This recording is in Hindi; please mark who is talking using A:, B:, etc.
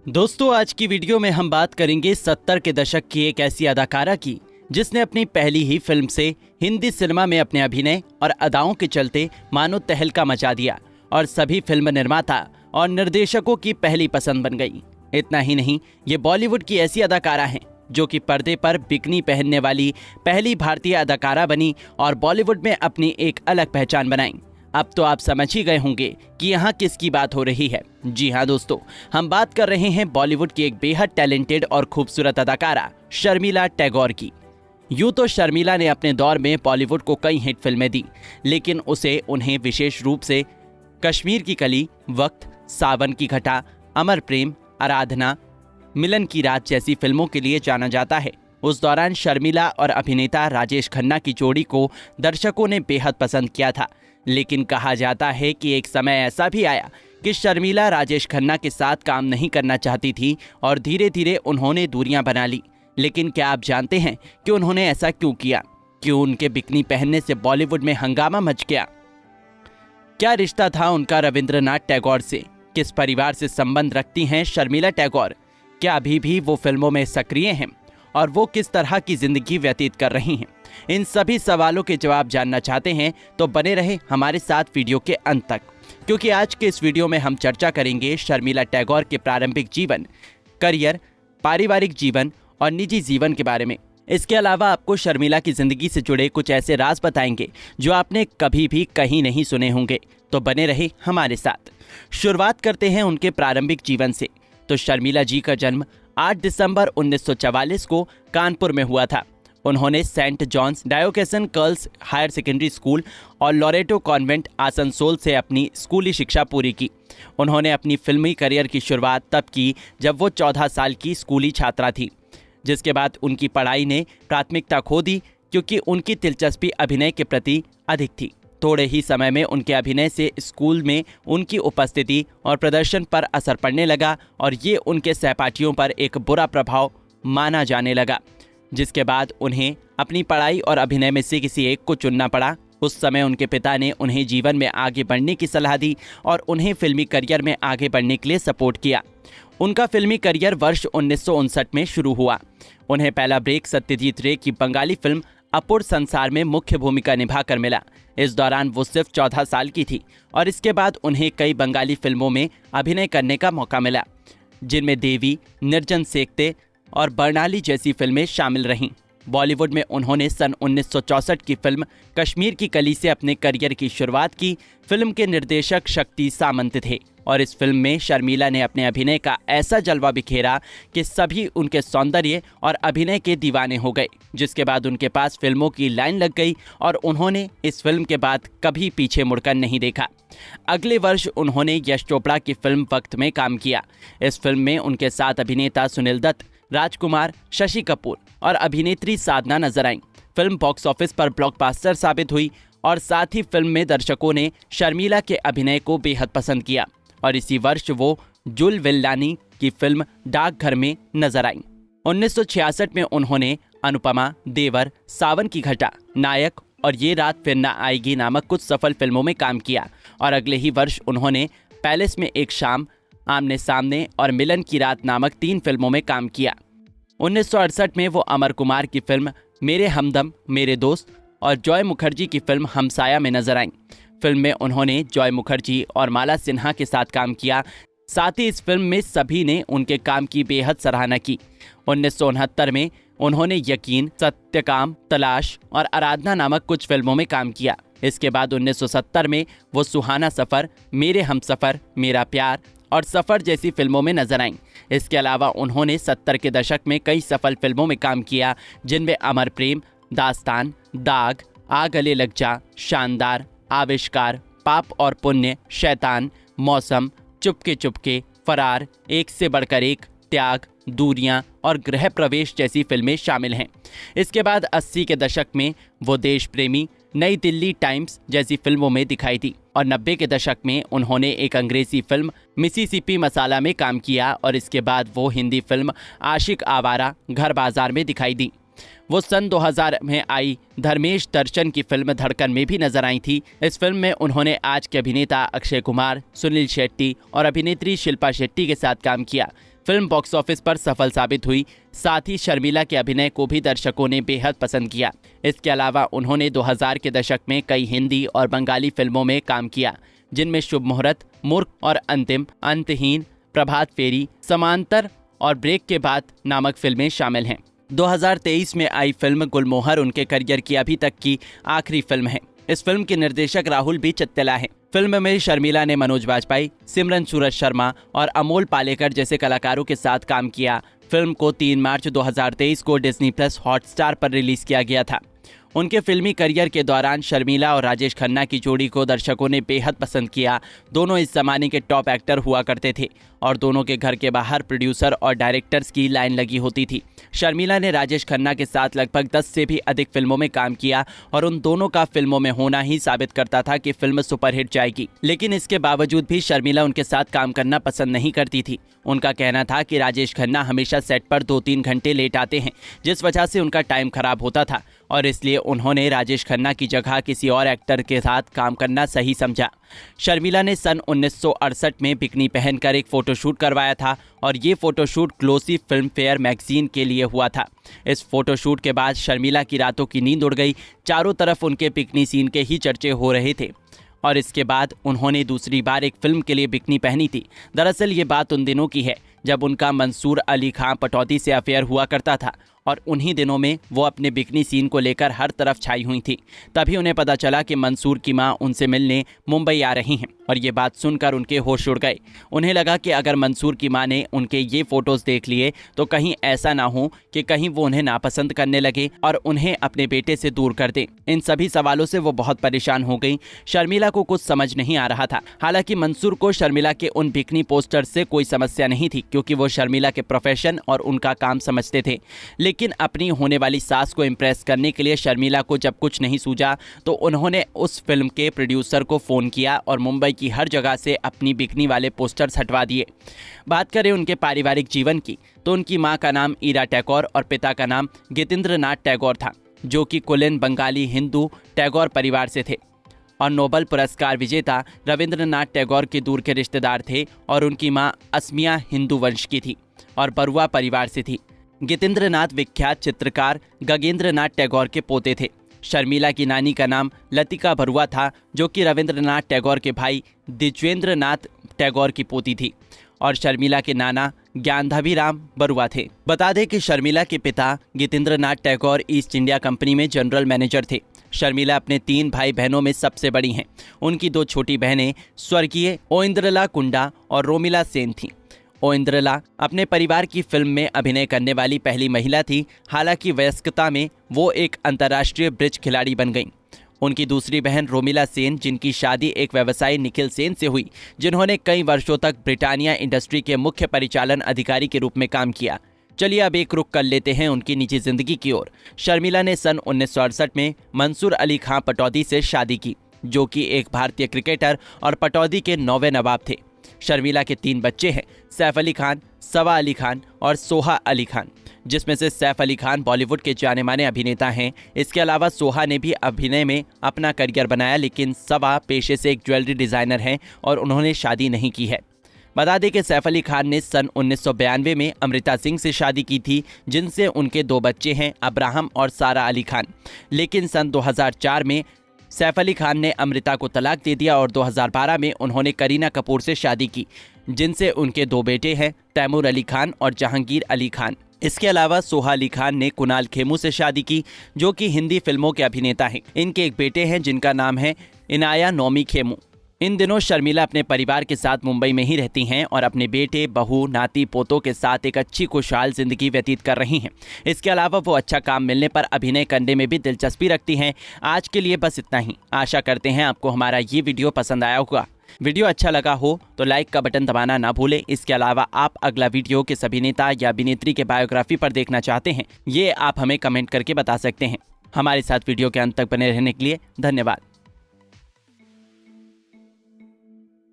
A: दोस्तों, आज की वीडियो में हम बात करेंगे 70 के दशक की एक ऐसी अदाकारा की जिसने अपनी पहली ही फिल्म से हिंदी सिनेमा में अपने अभिनय और अदाओं के चलते मानो तहलका मचा दिया और सभी फिल्म निर्माता और निर्देशकों की पहली पसंद बन गई। इतना ही नहीं, ये बॉलीवुड की ऐसी अदाकारा हैं जो कि पर्दे पर बिकनी पहनने वाली पहली भारतीय अदाकारा बनी और बॉलीवुड में अपनी एक अलग पहचान बनाई। अब तो आप समझ ही गए होंगे कि यहाँ किसकी बात हो रही है। जी हाँ दोस्तों, हम बात कर रहे हैं बॉलीवुड की एक बेहद टैलेंटेड और खूबसूरत अदाकारा शर्मिला टैगोर की। यूँ तो शर्मिला ने अपने दौर में बॉलीवुड को कई हिट फिल्में दी, लेकिन उन्हें विशेष रूप से कश्मीर की कली, वक्त, सावन की घटा, अमर प्रेम, आराधना, मिलन की रात जैसी फिल्मों के लिए जाना जाता है। उस दौरान शर्मिला और अभिनेता राजेश खन्ना की जोड़ी को दर्शकों ने बेहद पसंद किया था, लेकिन कहा जाता है कि एक समय ऐसा भी आया कि शर्मिला राजेश खन्ना के साथ काम नहीं करना चाहती थी और धीरे धीरे उन्होंने दूरियां बना ली। लेकिन क्या आप जानते हैं कि उन्होंने ऐसा क्यों किया? क्यों उनके बिकनी पहनने से बॉलीवुड में हंगामा मच गया? क्या रिश्ता था उनका रविंद्रनाथ टैगोर से? किस परिवार से संबंध रखती हैं शर्मिला टैगोर? क्या अभी भी वो फिल्मों में सक्रिय हैं? और वो किस तरह की जिंदगी व्यतीत कर रही हैं? इन सभी सवालों के जवाब जानना चाहते हैं तो बने रहे हमारे साथ वीडियो के अंत तक, क्योंकि आज के इस वीडियो में हम चर्चा करेंगे शर्मिला टैगोर के प्रारंभिक जीवन, करियर, पारिवारिक जीवन और निजी जीवन के बारे में। इसके अलावा आपको शर्मिला की जिंदगी से जुड़े कुछ ऐसे राज बताएंगे जो आपने कभी भी कहीं नहीं सुने होंगे। तो बने रहे हमारे साथ। शुरुआत करते हैं उनके प्रारंभिक जीवन से। तो शर्मिला जी का जन्म 8 दिसंबर 1944 को कानपुर में हुआ था। उन्होंने Saint John's Diocesan Girls Higher Secondary School और लॉरेटो कॉन्वेंट आसनसोल से अपनी स्कूली शिक्षा पूरी की। उन्होंने अपनी फिल्मी करियर की शुरुआत तब की जब वो 14 साल की स्कूली छात्रा थी, जिसके बाद उनकी पढ़ाई ने प्राथमिकता खो दी क्योंकि उनकी दिलचस्पी अभिनय के प्रति अधिक थी। थोड़े ही समय में उनके अभिनय से स्कूल में उनकी उपस्थिति और प्रदर्शन पर असर पड़ने लगा और ये उनके सहपाठियों पर एक बुरा प्रभाव माना जाने लगा, जिसके बाद उन्हें अपनी पढ़ाई और अभिनय में से किसी एक को चुनना पड़ा। उस समय उनके पिता ने उन्हें जीवन में आगे बढ़ने की सलाह दी और उन्हें फिल्मी करियर में आगे बढ़ने के लिए सपोर्ट किया। उनका फिल्मी करियर वर्ष 1959 में शुरू हुआ। उन्हें पहला ब्रेक सत्यजीत रे की बंगाली फिल्म अपूर संसार में मुख्य भूमिका निभाकर मिला। इस दौरान वो सिर्फ 14 साल की थी और इसके बाद उन्हें कई बंगाली फिल्मों में अभिनय करने का मौका मिला, जिनमें देवी, निर्जन सेकते और बर्नाली जैसी फिल्में शामिल रहीं। बॉलीवुड में उन्होंने सन 1964 की फिल्म कश्मीर की कली से अपने करियर की शुरुआत की। फिल्म के निर्देशक शक्ति सामंत थे और इस फिल्म में शर्मिला ने अपने अभिनय का ऐसा जलवा बिखेरा कि सभी उनके सौंदर्य और अभिनय के दीवाने हो गए, जिसके बाद उनके पास फिल्मों की लाइन लग गई और उन्होंने इस फिल्म के बाद कभी पीछे मुड़कर नहीं देखा। अगले वर्ष उन्होंने यश चोपड़ा की फिल्म वक्त में काम किया। इस फिल्म में उनके साथ अभिनेता सुनील दत्त, राजकुमार, शशि कपूर और अभिनेत्री साधना नजर आईं। फिल्म बॉक्स ऑफिस पर ब्लॉकबस्टर साबित हुई और साथ ही फिल्म में दर्शकों ने शर्मिला के अभिनय को बेहद पसंद किया और इसी वर्ष वो जुल विल्लानी की फिल्म डाकघर में नजर आईं। 1966 में उन्होंने अनुपमा, देवर, सावन की घटा, नायक और ये रात फिर न आएगी नामक कुछ सफल फिल्मों में काम किया और अगले ही वर्ष उन्होंने पैलेस में एक शाम, आमने सामने और मिलन की रात नामक 3 फिल्मों में काम किया। 1968 में वो अमर कुमार की फिल्म मेरे हमदम मेरे दोस्त और जॉय मुखर्जी की फिल्म हमसाया में नजर आईं। फिल्म में उन्होंने जॉय मुखर्जी और माला सिन्हा के साथ काम किया। साथ ही इस फिल्म में सभी ने उनके काम की बेहद सराहना की। 1969 में उन्होंने यकीन, सत्यकाम, तलाश और आराधना नामक कुछ फिल्मों में काम किया। इसके बाद 1970 में वो सुहाना सफ़र, मेरे हमसफ़र, मेरा प्यार और सफ़र जैसी फिल्मों में नजर आईं। इसके अलावा उन्होंने 70 के दशक में कई सफल फिल्मों में काम किया, जिनमें अमर प्रेम, दास्तान, दाग, आ गले लग जा, शानदार, आविष्कार, पाप और पुण्य, शैतान, मौसम, चुपके चुपके, फरार, एक से बढ़कर एक, त्याग, दूरियां और गृह प्रवेश जैसी फिल्में शामिल हैं। इसके बाद 80 के दशक में वो देश प्रेमी, नई दिल्ली टाइम्स जैसी फिल्मों में दिखाई दी और 90 के दशक में उन्होंने एक अंग्रेजी फिल्म मिसिसिपी मसाला में काम किया और इसके बाद वो हिंदी फिल्म आशिक आवारा घर बाजार में दिखाई दी। वो सन 2000 में आई धर्मेश दर्शन की फिल्म धड़कन में भी नजर आई थी। इस फिल्म में उन्होंने आज के अभिनेता अक्षय कुमार, सुनील शेट्टी और अभिनेत्री शिल्पा शेट्टी के साथ काम किया। फिल्म बॉक्स ऑफिस पर सफल साबित हुई। साथ ही शर्मिला के अभिनय को भी दर्शकों ने बेहद पसंद किया। इसके अलावा उन्होंने 2000 के दशक में कई हिंदी और बंगाली फिल्मों में काम किया, जिनमें शुभ मुहूर्त, मूर्ख और अंतिम, अंतहीन, प्रभात फेरी, समांतर और ब्रेक के बाद नामक फिल्में शामिल हैं। 2023 में आई फिल्म गुलमोहर उनके करियर की अभी तक की आखिरी फिल्म है। इस फिल्म के निर्देशक राहुल बी चत्तेला हैं। फिल्म में शर्मिला ने मनोज बाजपेयी, सिमरन सूरज शर्मा और अमोल पालेकर जैसे कलाकारों के साथ काम किया। फिल्म को 3 मार्च 2023 को डिज्नी प्लस हॉटस्टार पर रिलीज किया गया था। उनके फिल्मी करियर के दौरान शर्मिला और राजेश खन्ना की जोड़ी को दर्शकों ने बेहद पसंद किया। दोनों इस जमाने के टॉप एक्टर हुआ करते थे और दोनों के घर के बाहर प्रोड्यूसर और डायरेक्टर्स की लाइन लगी होती थी। शर्मिला ने राजेश खन्ना के साथ लगभग 10 से भी अधिक फिल्मों में काम किया और उन दोनों का फिल्मों में होना ही साबित करता था कि फिल्म सुपरहिट जाएगी। लेकिन इसके बावजूद भी शर्मिला उनके साथ काम करना पसंद नहीं करती थी। उनका कहना था कि राजेश खन्ना हमेशा सेट पर 2-3 घंटे लेट आते हैं, जिस वजह से उनका टाइम खराब होता था और इसलिए उन्होंने राजेश खन्ना की जगह किसी और एक्टर के साथ काम करना सही समझा। शर्मिला ने सन 1968 में बिकनी पहनकर एक फोटोशूट करवाया था और ये photoshoot glossy film fair magazine के लिए हुआ था। इस फोटोशूट के बाद शर्मिला की रातों की नींद उड़ गई। चारों तरफ उनके बिकनी सीन के ही चर्चे हो रहे थे और इसके बाद उन्होंने दूसरी बार एक फिल्म के लिए बिकनी पहनी थी। दरअसल ये बात उन दिनों की है जब उनका मंसूर अली खां पटौदी से अफेयर हुआ करता था और उन्हीं दिनों में वो अपने बिकनी सीन को लेकर हर तरफ छाई हुई थी। तभी उन्हें पता चला कि मंसूर की मां उनसे मिलने मुंबई आ रही हैं और ये बात सुनकर उनके होश उड़ गए। उन्हें लगा कि अगर मंसूर की मां ने उनके ये फोटोज़ देख लिए तो कहीं ऐसा ना हो कि कहीं वो उन्हें नापसंद करने लगे और उन्हें अपने बेटे से दूर कर दे। इन सभी सवालों से वो बहुत परेशान हो गई। शर्मिला को कुछ समझ नहीं आ रहा था। हालांकि मंसूर को शर्मिला के उन बिकनी पोस्टर से कोई समस्या नहीं थी क्योंकि वो शर्मिला के प्रोफेशन और उनका काम समझते थे। लेकिन अपनी होने वाली सास को इम्प्रेस करने के लिए शर्मिला को जब कुछ नहीं सूझा तो उन्होंने उस फिल्म के प्रोड्यूसर को फ़ोन किया और मुंबई की हर जगह से अपनी बिकनी वाले पोस्टर्स हटवा दिए। बात करें उनके पारिवारिक जीवन की तो उनकी मां का नाम ईरा टैगोर और पिता का नाम गितेंद्रनाथ टैगोर था, जो कि कुलीन बंगाली हिंदू टैगोर परिवार से थे और नोबेल पुरस्कार विजेता रविंद्रनाथ टैगोर के दूर के रिश्तेदार थे और उनकी मां असमिया हिंदू वंश की थी और बरुआ परिवार से थी। गितेंद्रनाथ विख्यात चित्रकार गगनेंद्रनाथ टैगोर के पोते थे। शर्मिला की नानी का नाम लतिका बरुआ था, जो कि रविंद्रनाथ टैगोर के भाई द्विजेंद्रनाथ टैगोर की पोती थी और शर्मिला के नाना ज्ञानधाबीराम बरुआ थे। बता दें कि शर्मिला के पिता गितेंद्रनाथ टैगोर ईस्ट इंडिया कंपनी में जनरल मैनेजर थे। शर्मिला अपने 3 भाई बहनों में सबसे बड़ी हैं। उनकी 2 छोटी बहनें स्वर्गीय ओइंद्रला कुंडा और रोमिला सेन थीं। ओइंद्रला अपने परिवार की फिल्म में अभिनय करने वाली पहली महिला थी। हालांकि वयस्कता में वो एक अंतर्राष्ट्रीय ब्रिज खिलाड़ी बन गईं। उनकी दूसरी बहन रोमिला सेन, जिनकी शादी एक व्यवसायी निखिल सेन से हुई, जिन्होंने कई वर्षों तक ब्रिटानिया इंडस्ट्री के मुख्य परिचालन अधिकारी के रूप में काम किया। चलिए अब एक रुख कर लेते हैं उनकी निजी जिंदगी की ओर। शर्मिला ने सन 1968 में मंसूर अली खां पटौदी से शादी की, जो कि एक भारतीय क्रिकेटर और पटौदी के 9वें नवाब थे। शर्मिला के 3 बच्चे हैं, सैफ अली खान, सवा अली खान और सोहा अली खान, जिसमें से सैफ अली खान बॉलीवुड के जाने माने अभिनेता हैं। इसके अलावा सोहा ने भी अभिनय में अपना करियर बनाया, लेकिन सवा पेशे से एक ज्वेलरी डिज़ाइनर हैं और उन्होंने शादी नहीं की है। बता दें कि सैफ अली खान ने सन 1992 में अमृता सिंह से शादी की थी, जिनसे उनके 2 बच्चे हैं, अब्राहम और सारा अली खान। लेकिन सन 2004 में सैफ अली खान ने अमृता को तलाक दे दिया और 2012 में उन्होंने करीना कपूर से शादी की, जिनसे उनके 2 बेटे हैं, तैमूर अली खान और जहांगीर अली खान। इसके अलावा सोहा अली खान ने कुणाल खेमू से शादी की, जो कि हिंदी फिल्मों के अभिनेता हैं। इनके एक बेटे हैं जिनका नाम है इनाया नौमी खेमू। इन दिनों शर्मिला अपने परिवार के साथ मुंबई में ही रहती हैं और अपने बेटे, बहू, नाती पोतों के साथ एक अच्छी खुशहाल जिंदगी व्यतीत कर रही हैं। इसके अलावा वो अच्छा काम मिलने पर अभिनय करने में भी दिलचस्पी रखती हैं। आज के लिए बस इतना ही। आशा करते हैं आपको हमारा ये वीडियो पसंद आया होगा। वीडियो अच्छा लगा हो तो लाइक का बटन दबाना ना भूलें। इसके अलावा आप अगला वीडियो किस अभिनेता या अभिनेत्री के बायोग्राफी पर देखना चाहते हैं, ये आप हमें कमेंट करके बता सकते हैं। हमारे साथ वीडियो के अंत तक बने रहने के लिए धन्यवाद।